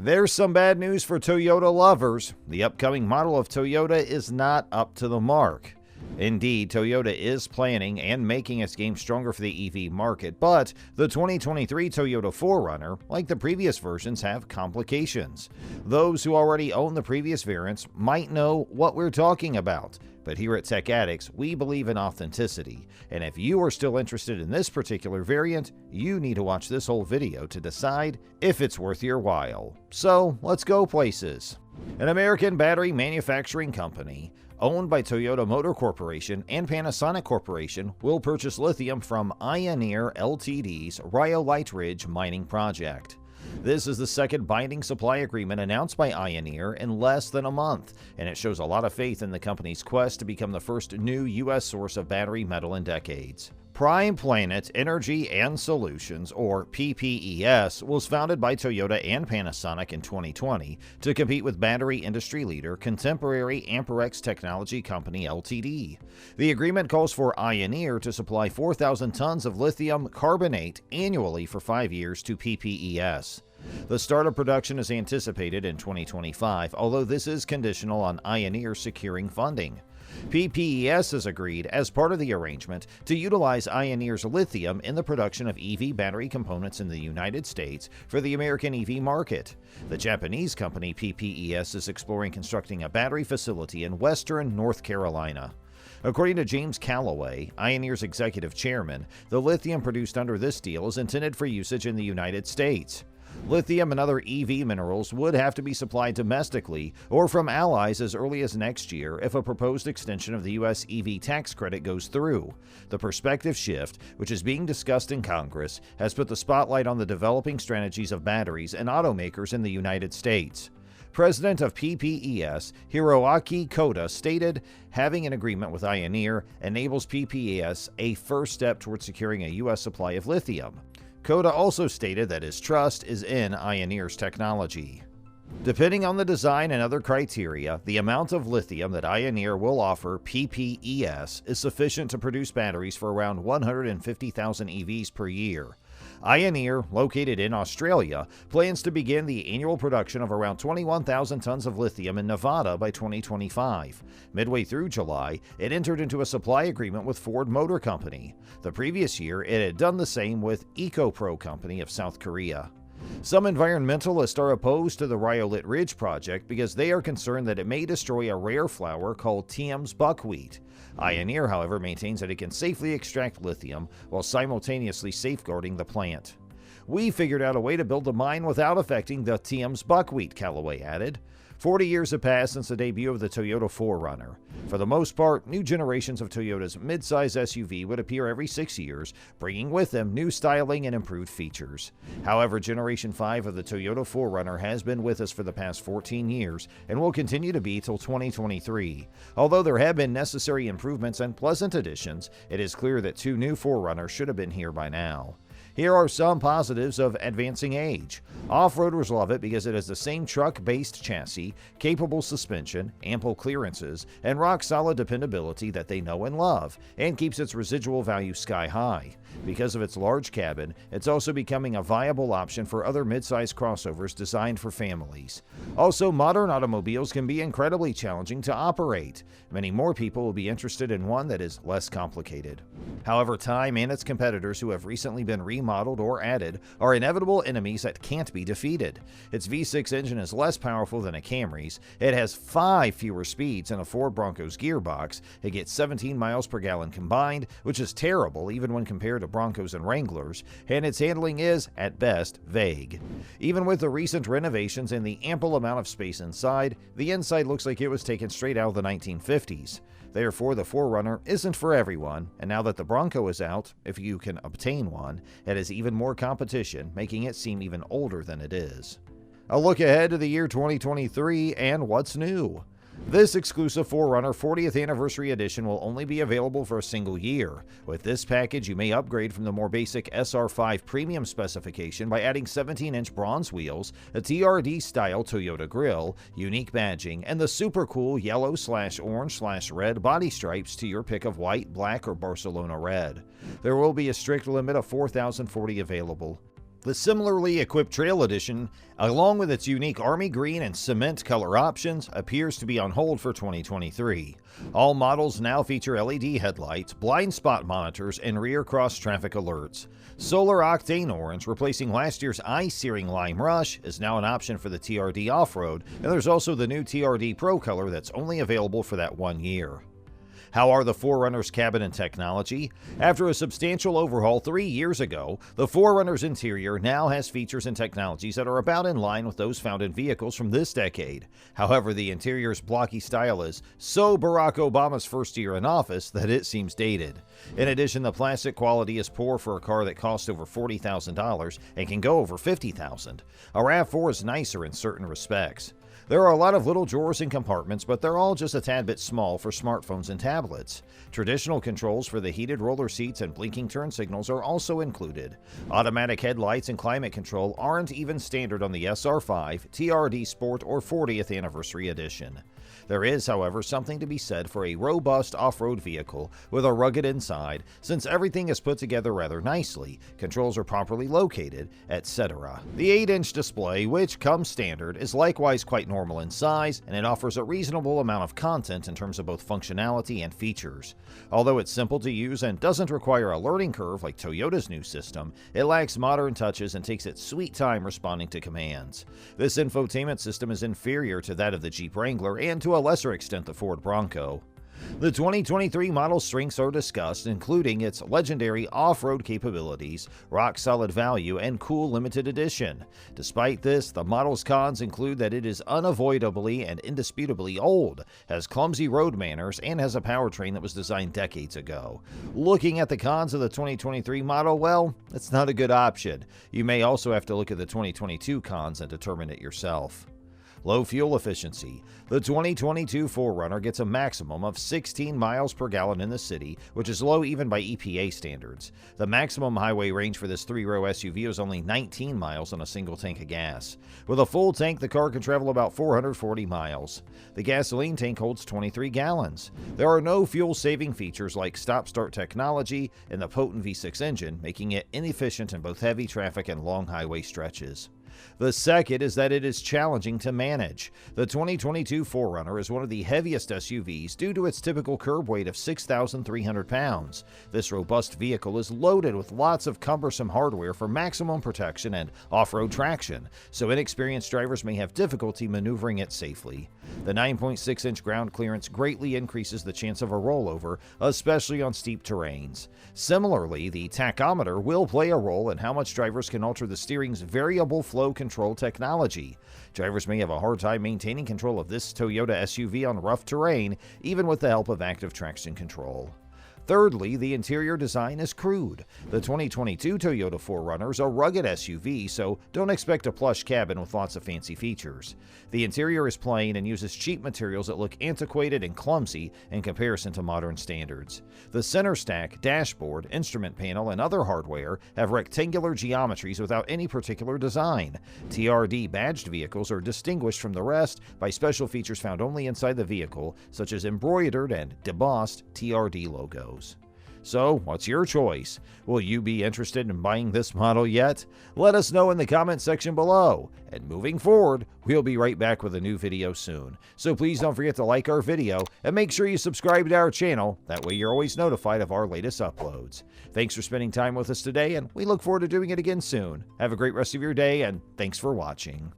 There's some bad news for Toyota lovers. The upcoming model of Toyota is not up to the mark. Indeed, Toyota is planning and making its game stronger for the EV market, but the 2023 Toyota 4Runner, like the previous versions, have complications. Those who already own the previous variants might know what we're talking about, but here at Tech Addicts, we believe in authenticity, and if you are still interested in this particular variant, you need to watch this whole video to decide if it's worth your while. So, let's go places. An American battery manufacturing company, owned by Toyota Motor Corporation and Panasonic Corporation, will purchase lithium from Ioneer Ltd's Rhyolite Ridge mining project. This is the second binding supply agreement announced by Ioneer in less than a month, and it shows a lot of faith in the company's quest to become the first new U.S. source of battery metal in decades. Prime Planet Energy and Solutions, or PPES, was founded by Toyota and Panasonic in 2020 to compete with battery industry leader Contemporary Amperex Technology Company Ltd. The agreement calls for Ioneer to supply 4,000 tons of lithium carbonate annually for 5 years to PPES. The start of production is anticipated in 2025, although this is conditional on Ioneer securing funding. PPES has agreed, as part of the arrangement, to utilize Ioneer's lithium in the production of EV battery components in the United States for the American EV market. The Japanese company PPES is exploring constructing a battery facility in western North Carolina. According to James Calloway, Ioneer's executive chairman, the lithium produced under this deal is intended for usage in the United States. Lithium and other EV minerals would have to be supplied domestically or from allies as early as next year if a proposed extension of the U.S. EV tax credit goes through. The perspective shift, which is being discussed in Congress, has put the spotlight on the developing strategies of batteries and automakers in the United States. President of PPES, Hiroaki Koda, stated, "Having an agreement with Ioneer enables PPES a first step towards securing a U.S. supply of lithium." Koda also stated that his trust is in Ioneer's technology. Depending on the design and other criteria, the amount of lithium that Ioneer will offer PPES is sufficient to produce batteries for around 150,000 EVs per year. Ioneer, located in Australia, plans to begin the annual production of around 21,000 tons of lithium in Nevada by 2025. Midway through July, it entered into a supply agreement with Ford Motor Company. The previous year, it had done the same with EcoPro Company of South Korea. Some environmentalists are opposed to the Rhyolite Ridge project because they are concerned that it may destroy a rare flower called Tiehm's buckwheat. Ioneer, however, maintains that it can safely extract lithium while simultaneously safeguarding the plant. "We figured out a way to build a mine without affecting the Tiehm's buckwheat," Calloway added. 40 years have passed since the debut of the Toyota 4Runner. For the most part, new generations of Toyota's midsize SUV would appear every 6 years, bringing with them new styling and improved features. However, Generation 5 of the Toyota 4Runner has been with us for the past 14 years and will continue to be till 2023. Although there have been necessary improvements and pleasant additions, it is clear that 2 new 4Runners should have been here by now. Here are some positives of advancing age. Off-roaders love it because it has the same truck-based chassis, capable suspension, ample clearances, and rock-solid dependability that they know and love, and keeps its residual value sky-high. Because of its large cabin, it's also becoming a viable option for other mid-size crossovers designed for families. Also, modern automobiles can be incredibly challenging to operate. Many more people will be interested in one that is less complicated. However, time and its competitors who have recently been remodeled or added are inevitable enemies that can't be defeated. Its V6 engine is less powerful than a Camry's. It has 5 fewer speeds than a Ford Bronco's gearbox. It gets 17 miles per gallon combined, which is terrible even when compared to Broncos and Wranglers, and its handling is, at best, vague. Even with the recent renovations and the ample amount of space inside, the inside looks like it was taken straight out of the 1950s. Therefore, the 4Runner isn't for everyone, and now that the Bronco is out, if you can obtain one, it has even more competition, making it seem even older than it is. A look ahead to the year 2023 and what's new. This exclusive 4Runner 40th Anniversary Edition will only be available for a single year. With this package, you may upgrade from the more basic SR5 Premium specification by adding 17-inch bronze wheels, a TRD-style Toyota grille, unique badging, and the super cool yellow/orange/red body stripes to your pick of white, black, or Barcelona red. There will be a strict limit of 4,040 available. The similarly equipped Trail Edition, along with its unique army green and cement color options, appears to be on hold for 2023. All models now feature LED headlights, blind spot monitors, and rear cross-traffic alerts. Solar Octane Orange, replacing last year's eye-searing Lime Rush, is now an option for the TRD Off-Road, and there's also the new TRD Pro color that's only available for that 1 year. How are the 4Runner's cabin and technology? After a substantial overhaul 3 years ago, the 4Runner's interior now has features and technologies that are about in line with those found in vehicles from this decade. However, the interior's blocky style is so Barack Obama's first year in office that it seems dated. In addition, the plastic quality is poor for a car that costs over $40,000 and can go over $50,000. A RAV4 is nicer in certain respects. There are a lot of little drawers and compartments, but they're all just a tad bit small for smartphones and tablets. Traditional controls for the heated roller seats and blinking turn signals are also included. Automatic headlights and climate control aren't even standard on the SR5, TRD Sport, or 40th Anniversary Edition. There is, however, something to be said for a robust off-road vehicle with a rugged inside, since everything is put together rather nicely, controls are properly located, etc. The 8-inch display, which comes standard, is likewise quite normal in size, and it offers a reasonable amount of content in terms of both functionality and features. Although it's simple to use and doesn't require a learning curve like Toyota's new system, it lacks modern touches and takes its sweet time responding to commands. This infotainment system is inferior to that of the Jeep Wrangler and to a lesser extent the Ford Bronco. The 2023 model's strengths are discussed, including its legendary off-road capabilities, rock-solid value, and cool limited edition. Despite this, the model's cons include that it is unavoidably and indisputably old, has clumsy road manners, and has a powertrain that was designed decades ago. Looking at the cons of the 2023 model, well, it's not a good option. You may also have to look at the 2022 cons and determine it yourself. Low fuel efficiency. The 2022 4Runner gets a maximum of 16 miles per gallon in the city, which is low even by EPA standards. The maximum highway range for this 3-row SUV is only 19 miles on a single tank of gas. With a full tank, the car can travel about 440 miles. The gasoline tank holds 23 gallons. There are no fuel-saving features like stop-start technology in the potent V6 engine, making it inefficient in both heavy traffic and long highway stretches. The second is that it is challenging to manage. The 2022 4Runner is one of the heaviest SUVs due to its typical curb weight of 6,300 pounds. This robust vehicle is loaded with lots of cumbersome hardware for maximum protection and off-road traction, so inexperienced drivers may have difficulty maneuvering it safely. The 9.6-inch ground clearance greatly increases the chance of a rollover, especially on steep terrains. Similarly, the tachometer will play a role in how much drivers can alter the steering's variable flow control technology. Drivers may have a hard time maintaining control of this Toyota SUV on rough terrain, even with the help of active traction control. Thirdly, the interior design is crude. The 2022 Toyota 4Runner is a rugged SUV, so don't expect a plush cabin with lots of fancy features. The interior is plain and uses cheap materials that look antiquated and clumsy in comparison to modern standards. The center stack, dashboard, instrument panel, and other hardware have rectangular geometries without any particular design. TRD badged vehicles are distinguished from the rest by special features found only inside the vehicle, such as embroidered and debossed TRD logos. So, what's your choice? Will you be interested in buying this model yet? Let us know in the comment section below. And moving forward, we'll be right back with a new video soon. So please don't forget to like our video and make sure you subscribe to our channel. That way you're always notified of our latest uploads. Thanks for spending time with us today, and we look forward to doing it again soon. Have a great rest of your day, and thanks for watching.